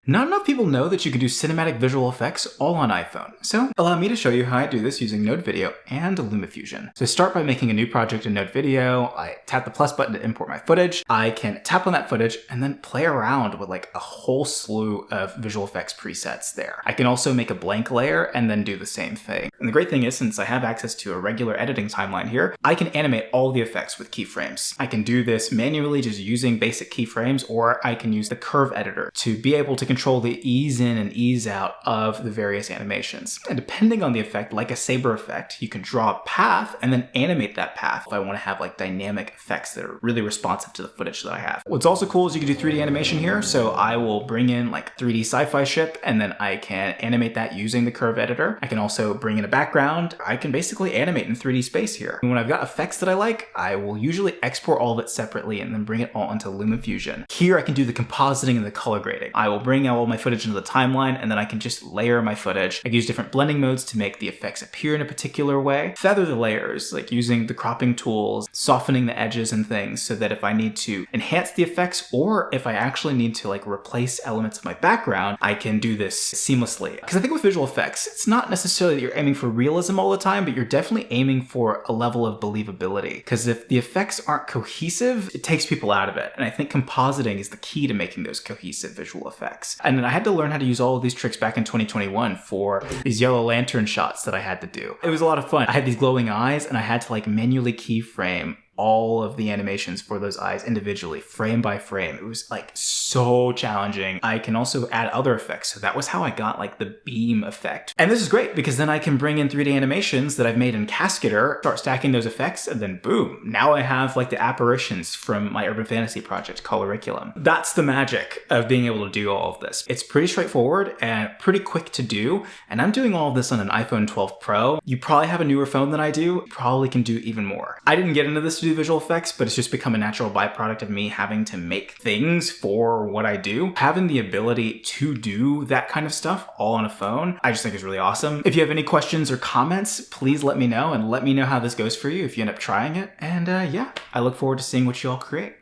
Not enough people know that you can do cinematic visual effects all on iPhone, so allow me to show you how I do this using Node Video and LumaFusion. So I start by making a new project in Node Video. I tap the plus button to import my footage. I can tap on that footage and then play around with like a whole slew of visual effects presets there. I can also make a blank layer and then do the same thing. And the great thing is, since I have access to a regular editing timeline here, I can animate all the effects with keyframes. I can do this manually just using basic keyframes, or I can use the curve editor to be able to control the ease in and ease out of the various animations. And depending on the effect, like a saber effect, you can draw a path and then animate that path if I want to have like dynamic effects that are really responsive to the footage that I have. What's also cool is you can do 3D animation here, so I will bring in like 3D sci-fi ship and then I can animate that using the curve editor. I can also bring in a background. I can basically animate in 3D space here. And when I've got effects that I like, I will usually export all of it separately and then bring it all into LumaFusion. Here I can do the compositing and the color grading. I will bring all my footage into the timeline and then I can just layer my footage. I can use different blending modes to make the effects appear in a particular way. Feather the layers, like using the cropping tools, softening the edges and things, so that if I need to enhance the effects or if I actually need to like replace elements of my background, I can do this seamlessly. Because I think with visual effects, it's not necessarily that you're aiming for realism all the time, but you're definitely aiming for a level of believability. Because if the effects aren't cohesive, it takes people out of it. And I think compositing is the key to making those cohesive visual effects. And then I had to learn how to use all of these tricks back in 2021 for these yellow lantern shots that I had to do. It was a lot of fun. I had these glowing eyes and I had to like manually keyframe all of the animations for those eyes individually, frame by frame. It was like so challenging. I can also add other effects. So that was how I got like the beam effect. And this is great because then I can bring in 3D animations that I've made in Cascadeur, start stacking those effects, and then boom, now I have like the apparitions from my urban fantasy project, Coloriculum. That's the magic of being able to do all of this. It's pretty straightforward and pretty quick to do. And I'm doing all of this on an iPhone 12 Pro. You probably have a newer phone than I do. You probably can do even more. I didn't get into this to do visual effects, but it's just become a natural byproduct of me having to make things for what I do. Having the ability to do that kind of stuff all on a phone, I just think is really awesome. If you have any questions or comments, please let me know and let me know how this goes for you if you end up trying it. And yeah, I look forward to seeing what you all create.